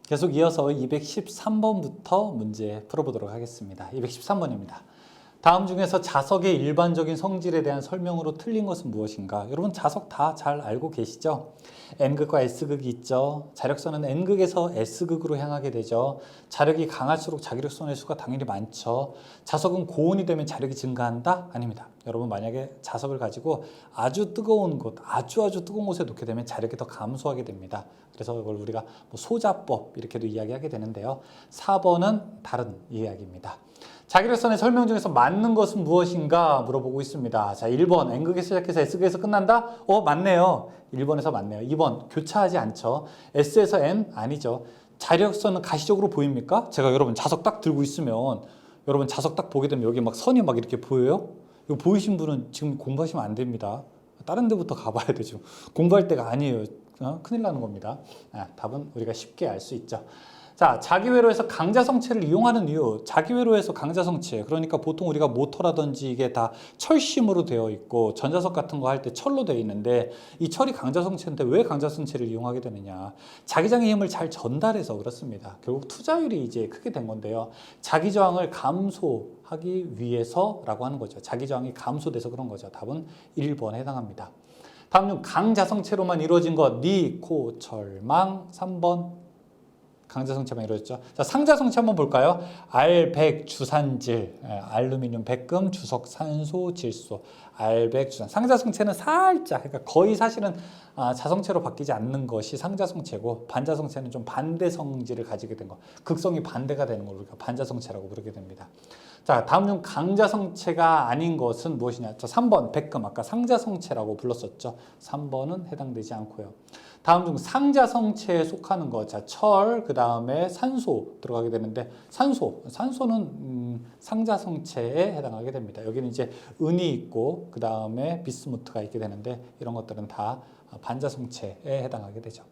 계속 이어서 213번부터 문제 풀어보도록 하겠습니다. 213번입니다. 다음 중에서 자석의 일반적인 성질에 대한 설명으로 틀린 것은 무엇인가? 여러분 자석 다 잘 알고 계시죠? N극과 S극이 있죠. 자력선은 N극에서 S극으로 향하게 되죠. 자력이 강할수록 자기력선의 수가 당연히 많죠. 자석은 고온이 되면 자력이 증가한다? 아닙니다. 여러분 만약에 자석을 가지고 아주 뜨거운 곳, 아주 뜨거운 곳에 놓게 되면 자력이 더 감소하게 됩니다. 그래서 이걸 우리가 뭐 소자법 이렇게도 이야기하게 되는데요. 4번은 다른 이야기입니다. 자기력선의 설명 중에서 맞는 것은 무엇인가 물어보고 있습니다. 자, 1번 N극에서 시작해서 S극에서 끝난다? 맞네요. 1번에서 맞네요. 2번 교차하지 않죠. S에서 N? 아니죠. 자기력선은 가시적으로 보입니까? 제가 여러분 자석 딱 들고 있으면 여러분 자석 딱 보게 되면 여기 막 선이 막 이렇게 보여요? 이거 보이신 분은 지금 공부하시면 안 됩니다. 다른 데부터 가봐야 되죠. 공부할 때가 아니에요. 큰일 나는 겁니다. 답은 우리가 쉽게 알 수 있죠. 자, 자기회로에서 강자성체를 이용하는 이유. 자기회로에서 강자성체, 그러니까 보통 우리가 모터라든지 이게 다 철심으로 되어 있고 전자석 같은 거 할 때 철로 되어 있는데 이 철이 강자성체인데 왜 강자성체를 이용하게 되느냐. 자기장의 힘을 잘 전달해서 그렇습니다. 결국 투자율이 이제 크게 된 건데요. 자기저항을 감소하기 위해서라고 하는 거죠. 자기저항이 감소돼서 그런 거죠. 답은 1번에 해당합니다. 다음 중 강자성체로만 이루어진 것, 니, 코, 철망. 3번 강자성체만 이루어졌죠. 자, 상자성체 한번 볼까요? 알, 백, 주산질, 알루미늄, 백금, 주석, 산소, 질소, 알, 백, 주산. 상자성체는 살짝, 그러니까 거의 사실은 자성체로 바뀌지 않는 것이 상자성체고, 반자성체는 좀 반대 성질을 가지게 된 것, 극성이 반대가 되는 걸 우리가 반자성체라고 부르게 됩니다. 자, 다음 중 강자성체가 아닌 것은 무엇이냐? 자, 3번 백금, 아까 상자성체라고 불렀었죠. 3번은 해당되지 않고요. 다음 중 상자성체에 속하는 것, 자, 철, 그 다음에 산소 들어가게 되는데, 산소는 상자성체에 해당하게 됩니다. 여기는 이제 은이 있고, 그 다음에 비스무트가 있게 되는데, 이런 것들은 다 반자성체에 해당하게 되죠.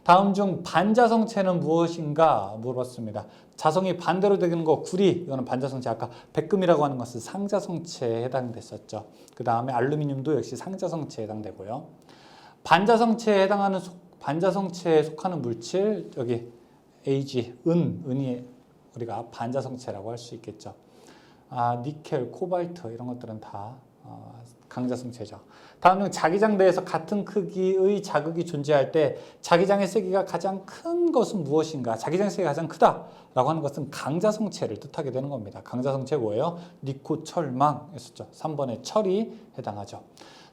다음 중 반자성체는 무엇인가 물어봤습니다. 자성이 반대로 되는 거, 구리, 이거는 반자성체. 아까 백금이라고 하는 것은 상자성체에 해당됐었죠. 그 다음에 알루미늄도 역시 상자성체에 해당되고요. 반자성체에 해당하는 반자성체에 속하는 물질, 여기 Ag, 은이 우리가 반자성체라고 할 수 있겠죠. 니켈, 코발트 이런 것들은 다 강자성체죠. 다음은 자기장 내에서 같은 크기의 자극이 존재할 때 자기장의 세기가 가장 큰 것은 무엇인가? 자기장의 세기가 가장 크다라고 하는 것은 강자성체를 뜻하게 되는 겁니다. 강자성체 뭐예요? 니코, 철망이었죠. 3번에 철이 해당하죠.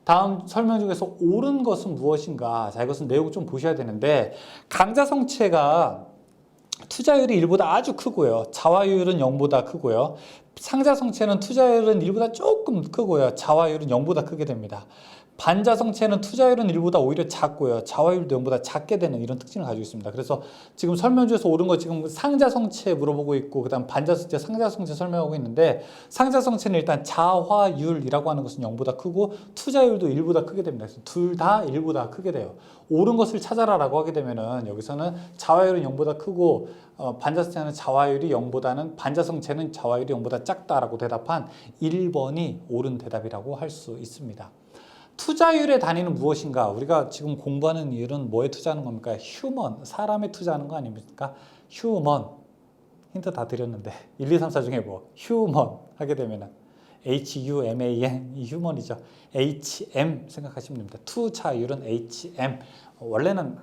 다음 설명 중에서 옳은 것은 무엇인가? 자, 이것은 내용을 좀 보셔야 되는데, 강자성체가 투자율이 1보다 아주 크고요. 자화율은 0보다 크고요. 상자성체는 투자율은 1보다 조금 크고요. 자화율은 0보다 크게 됩니다. 반자성체는 투자율은 1보다 오히려 작고요. 자화율도 0보다 작게 되는 이런 특징을 가지고 있습니다. 그래서 지금 설명 중에서 옳은 거 지금 상자성체 물어보고 있고, 그 다음 반자성체, 상자성체 설명하고 있는데, 상자성체는 일단 자화율이라고 하는 것은 0보다 크고 투자율도 1보다 크게 됩니다. 그래서 둘 다 1보다 크게 돼요. 옳은 것을 찾아라라고 하게 되면은 여기서는 자화율은 0보다 크고 반자성체는 자화율이 0보다는 반자성체는 자화율이 0보다 작다라고 대답한 1번이 옳은 대답이라고 할 수 있습니다. 투자율의 단위는 무엇인가? 우리가 지금 공부하는 일은 뭐에 투자하는 겁니까? 휴먼, 사람에 투자하는 거 아닙니까? 휴먼, 힌트 다 드렸는데 1, 2, 3, 4 중에 뭐 휴먼 하게 되면은 HUMAN, 이 휴먼이죠. HM 생각하시면 됩니다. 투자율은 HM. 원래는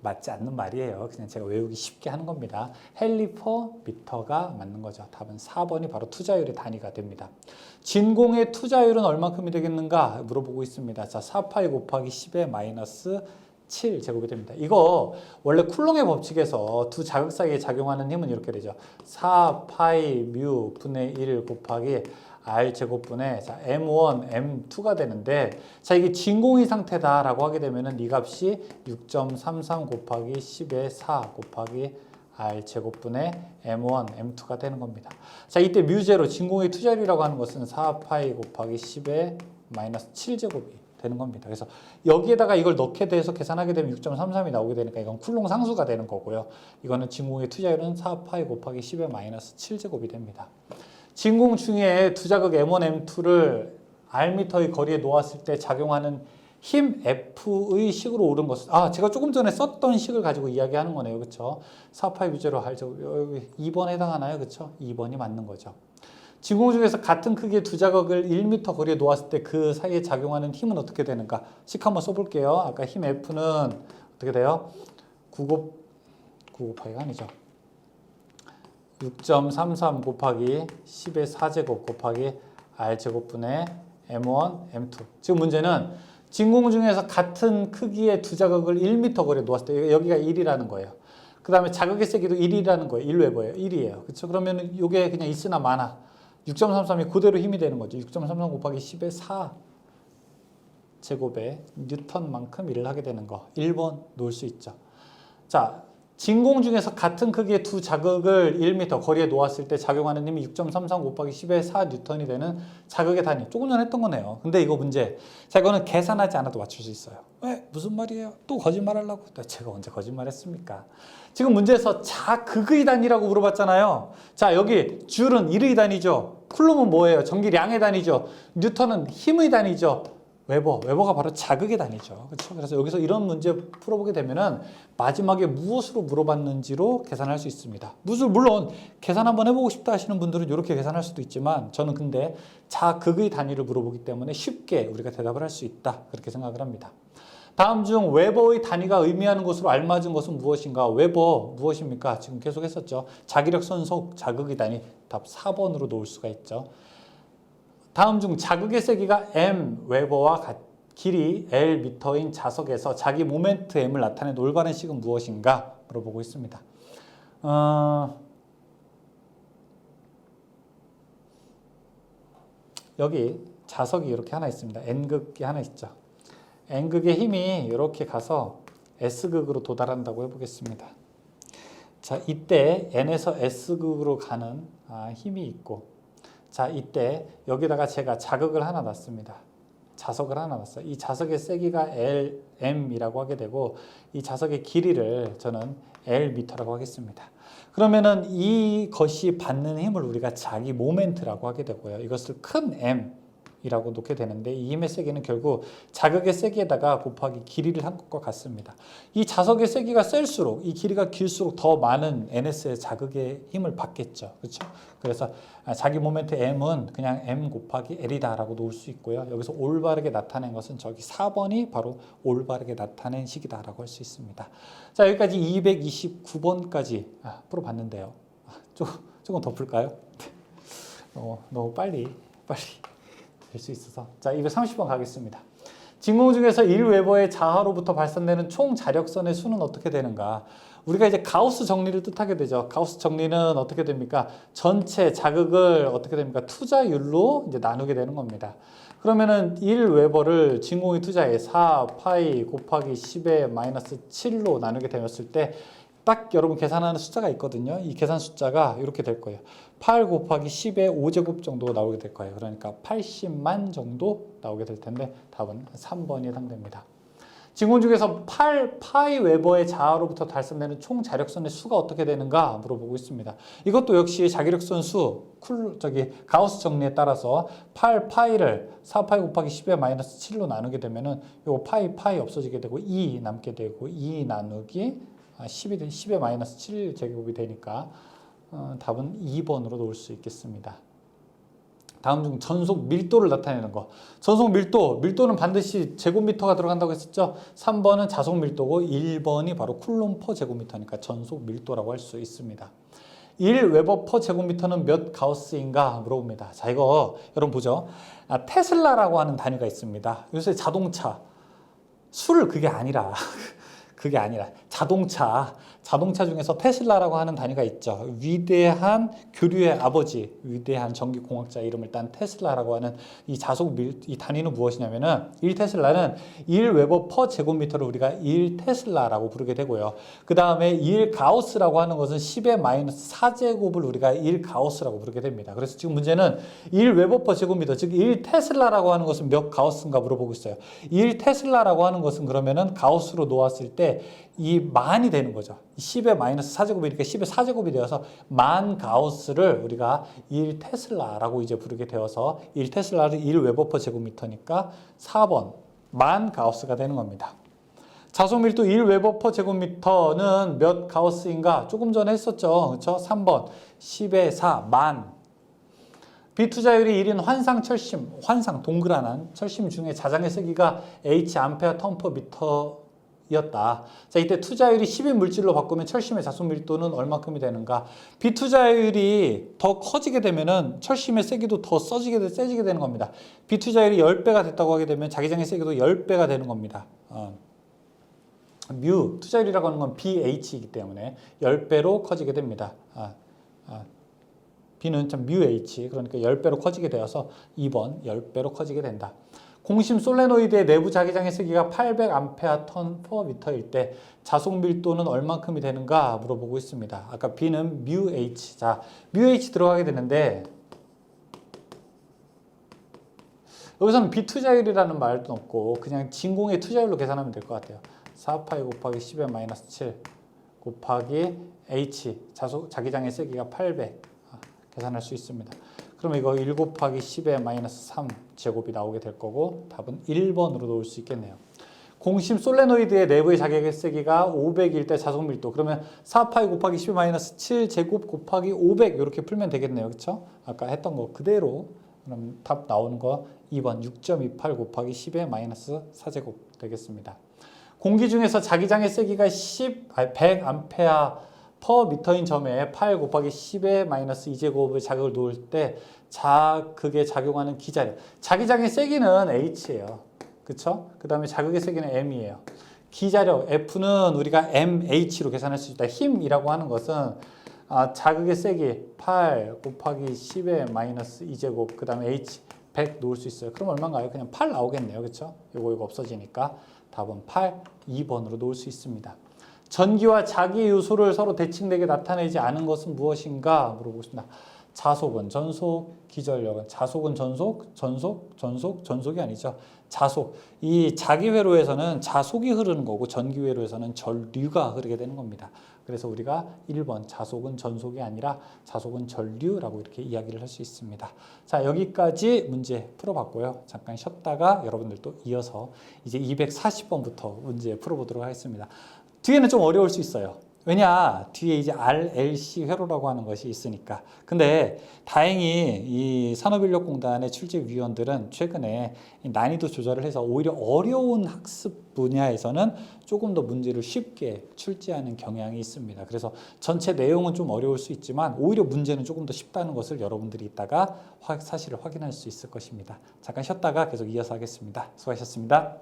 맞지 않는 말이에요. 그냥 제가 외우기 쉽게 하는 겁니다. 헬리퍼미터가 맞는 거죠. 답은 4번이 바로 투자율의 단위가 됩니다. 진공의 투자율은 얼마큼이 되겠는가 물어보고 있습니다. 자, 4파이 곱하기 10의 마이너스 7제곱이 됩니다. 이거 원래 쿨롱의 법칙에서 두 자극 사이에 작용하는 힘은 이렇게 되죠. 4파이 뮤 분의 1 곱하기 R 제곱분의 M1, M2가 되는데, 자, 이게 진공의 상태다라고 하게 되면은 이 값이 6.33 곱하기 10의 4 곱하기 R 제곱분의 M1, M2가 되는 겁니다. 자, 이때 뮤제로 진공의 투자율이라고 하는 것은 4파이 곱하기 10의 마이너스 7제곱이 되는 겁니다. 그래서 여기에다가 이걸 넣게 돼서 계산하게 되면 6.33이 나오게 되니까 이건 쿨롱 상수가 되는 거고요. 이거는 진공의 투자율은 4파이 곱하기 10의 마이너스 7제곱이 됩니다. 진공 중에 두 자극 M1, M2를 R미터의 거리에 놓았을 때 작용하는 힘 F의 식으로 오른 것은 제가 조금 전에 썼던 식을 가지고 이야기하는 거네요. 그렇죠? 4파이 부제로 할죠. 여기 2번 해당하나요? 그렇죠? 2번이 맞는 거죠. 진공 중에서 같은 크기의 두 자극을 1m 거리에 놓았을 때 그 사이에 작용하는 힘은 어떻게 되는가? 식 한번 써볼게요. 아까 힘 F는 어떻게 돼요? 9 곱하기가 아니죠. 6.33 곱하기 10의 4제곱 곱하기 R제곱분의 M1, M2. 지금 문제는 진공 중에서 같은 크기의 두 자극을 1m 거리에 놓았을 때 여기가 1이라는 거예요. 그 다음에 자극의 세기도 1이라는 거예요. 1웨버예요. 1이에요. 그렇죠? 그러면 이게 그냥 있으나 마나 6.33이 그대로 힘이 되는 거죠. 6.33 곱하기 10의 4 제곱에 뉴턴만큼 일을 하게 되는 거. 1번 놓을 수 있죠. 자, 진공 중에서 같은 크기의 두 자극을 1m 거리에 놓았을 때 작용하는 힘이 6.33 곱하기 10의 4 뉴턴이 되는 자극의 단위. 조금 전에 했던 거네요. 근데 이거 문제. 자, 이거는 계산하지 않아도 맞출 수 있어요. 왜? 무슨 말이에요? 또 거짓말하려고? 제가 언제 거짓말했습니까? 지금 문제에서 자극의 단위라고 물어봤잖아요. 자, 여기 줄은 1의 단위죠. 쿨럼은 뭐예요? 전기량의 단위죠. 뉴턴은 힘의 단위죠. 웨버가 바로 자극의 단위죠. 그렇죠? 그래서 여기서 이런 문제 풀어보게 되면은 마지막에 무엇으로 물어봤는지로 계산할 수 있습니다. 물론 계산 한번 해보고 싶다 하시는 분들은 이렇게 계산할 수도 있지만 저는 근데 자극의 단위를 물어보기 때문에 쉽게 우리가 대답을 할 수 있다. 그렇게 생각을 합니다. 다음 중 웨버의 단위가 의미하는 것으로 알맞은 것은 무엇인가? 웨버 무엇입니까? 지금 계속 했었죠. 자기력 선속 자극의 단위 답 4번으로 놓을 수가 있죠. 다음 중 자극의 세기가 m 웨버와 길이 l 미터인 자석에서 자기 모멘트 m을 나타내는 올바른 식은 무엇인가 물어보고 있습니다. 여기 자석이 이렇게 하나 있습니다. n극이 하나 있죠. n극의 힘이 이렇게 가서 s극으로 도달한다고 해보겠습니다. 자, 이때 n에서 s극으로 가는 힘이 있고 자, 이때 여기다가 제가 자극을 하나 놨습니다. 자석을 하나 놨어요. 이 자석의 세기가 Lm이라고 하게 되고 이 자석의 길이를 저는 L미터라고 하겠습니다. 그러면은 이것이 받는 힘을 우리가 자기 모멘트라고 하게 되고요. 이것을 큰 M이라고 놓게 되는데 이 힘의 세기는 결국 자극의 세기에다가 곱하기 길이를 한 것과 같습니다. 이 자석의 세기가 셀수록 이 길이가 길수록 더 많은 NS의 자극의 힘을 받겠죠. 그렇죠? 그래서 자기 모멘트 M은 그냥 M 곱하기 L이다라고 놓을 수 있고요. 여기서 올바르게 나타낸 것은 저기 4번이 바로 올바르게 나타낸 식이다라고 할 수 있습니다. 자, 여기까지 229번까지 풀어봤는데요. 조금 더 풀까요? 너무 빨리 될 수 있어서. 자, 230번 가겠습니다. 진공 중에서 1웨버의 자하로부터 발산되는 총 자력선의 수는 어떻게 되는가? 우리가 이제 가우스 정리를 뜻하게 되죠. 가우스 정리는 어떻게 됩니까? 전체 자극을 어떻게 됩니까? 투자율로 이제 나누게 되는 겁니다. 그러면은 1웨버를 진공의 투자에 4파이 곱하기 10의 마이너스 7로 나누게 되었을 때 딱 여러분 계산하는 숫자가 있거든요. 이 계산 숫자가 이렇게 될 거예요. 8 곱하기 10의 5제곱 정도 나오게 될 거예요. 그러니까 80만 정도 나오게 될 텐데 답은 3번이 해당됩니다. 진공 중에서 8파이 웨버의 자하로부터 발산되는 총 자력선의 수가 어떻게 되는가 물어보고 있습니다. 이것도 역시 자기력선 수, 가우스 정리에 따라서 8파이를 4파이 곱하기 10의 마이너스 7로 나누게 되면은 요 파이 없어지게 되고 2 남게 되고 2 나누기 10의 마이너스 7 제곱이 되니까 답은 2번으로 놓을 수 있겠습니다. 다음 중 전속 밀도를 나타내는 거. 전속 밀도는 반드시 제곱미터가 들어간다고 했었죠. 3번은 자속 밀도고 1번이 바로 쿨롬 퍼 제곱미터니까 전속 밀도라고 할 수 있습니다. 1웨버 퍼 제곱미터는 몇 가우스인가 물어봅니다. 자, 이거 여러분 보죠. 테슬라라고 하는 단위가 있습니다. 요새 자동차 수를 그게 아니라 자동차 중에서 테슬라라고 하는 단위가 있죠. 위대한 교류의 아버지, 위대한 전기공학자 이름을 딴 테슬라라고 하는 이 이 단위는 무엇이냐면은 1테슬라는 1웨버 퍼 제곱미터를 우리가 1테슬라라고 부르게 되고요. 그 다음에 1가우스라고 하는 것은 10의 마이너스 4제곱을 우리가 1가우스라고 부르게 됩니다. 그래서 지금 문제는 1웨버 퍼 제곱미터, 즉 1테슬라라고 하는 것은 몇 가우스인가 물어보고 있어요. 1테슬라라고 하는 것은 그러면은 가우스로 놓았을 때 이 만이 되는 거죠. 10의 마이너스 4제곱이니까 10의 4제곱이 되어서 만 가우스를 우리가 1테슬라라고 이제 부르게 되어서 1테슬라를 1웨버 퍼 제곱미터니까 4번 만 가우스가 되는 겁니다. 자속 밀도 1웨버/per 제곱미터는 몇 가우스인가? 조금 전에 했었죠. 그렇죠? 3번 10의 4 만. 비투자율이 1인 환상 철심, 환상 동그란한 철심 중에 자장의 세기가 H 암페어 턴퍼 미터였다. 자, 이때 투자율이 10인 물질로 바꾸면 철심의 자속 밀도는 얼마큼이 되는가? 비투자율이 더 커지게 되면은 철심의 세기도 더 세지게 되는 겁니다. 비투자율이 10배가 됐다고 하게 되면 자기장의 세기도 10배가 되는 겁니다. 뮤, 투자율이라고 하는 건 BH이기 때문에 10배로 커지게 됩니다. B는 뮤 H, 그러니까 10배로 커지게 되어서 2번 10배로 커지게 된다. 공심 솔레노이드의 내부 자기장의 세기가 800A 턴/m일 때 자속 밀도는 얼만큼이 되는가 물어보고 있습니다. 아까 B는 뮤 H. 자, 뮤 H 들어가게 되는데 여기서는 비투자율이라는 말도 없고 그냥 진공의 투자율로 계산하면 될 것 같아요. 4파이 곱하기 10의 마이너스 7 곱하기 H, 자기장의 세기가 800 계산할 수 있습니다. 그럼 이거 1 곱하기 10의 마이너스 3 제곱이 나오게 될 거고 답은 1번으로 놓을 수 있겠네요. 공심 솔레노이드의 내부의 자기의 세기가 500일 때 자속 밀도, 그러면 4파이 곱하기 10의 마이너스 7 제곱 곱하기 500 이렇게 풀면 되겠네요. 그렇죠? 아까 했던 거 그대로. 그럼 답 나오는 거 2번 6.28 곱하기 10의 마이너스 4제곱 되겠습니다. 공기 중에서 자기장의 세기가 100A 퍼 미터인 점에 8 곱하기 10의 마이너스 2제곱의 자극을 놓을 때 자극에 작용하는 기자력. 자기장의 세기는 H예요. 그쵸? 그 다음에 자극의 세기는 M이에요. 기자력 F는 우리가 MH로 계산할 수 있다. 힘이라고 하는 것은 자극의 세기 8 곱하기 10의 마이너스 2제곱 그 다음에 H 100 놓을 수 있어요. 그럼 얼마인가요? 그냥 8 나오겠네요. 그쵸? 이거 없어지니까 답은 8, 2번으로 놓을 수 있습니다. 전기와 자기 요소를 서로 대칭되게 나타내지 않은 것은 무엇인가 물어보고 있습니다. 자속은 전속, 기전력은 자속은 전속이 아니죠. 자속. 이 자기 회로에서는 자속이 흐르는 거고 전기 회로에서는 전류가 흐르게 되는 겁니다. 그래서 우리가 1번 자속은 전속이 아니라 자속은 전류라고 이렇게 이야기를 할 수 있습니다. 자, 여기까지 문제 풀어봤고요. 잠깐 쉬었다가 여러분들도 이어서 이제 240번부터 문제 풀어보도록 하겠습니다. 뒤에는 좀 어려울 수 있어요. 왜냐, 뒤에 이제 RLC 회로라고 하는 것이 있으니까. 근데 다행히 이 산업인력공단의 출제위원들은 최근에 난이도 조절을 해서 오히려 어려운 학습 분야에서는 조금 더 문제를 쉽게 출제하는 경향이 있습니다. 그래서 전체 내용은 좀 어려울 수 있지만 오히려 문제는 조금 더 쉽다는 것을 여러분들이 이따가 사실을 확인할 수 있을 것입니다. 잠깐 쉬었다가 계속 이어서 하겠습니다. 수고하셨습니다.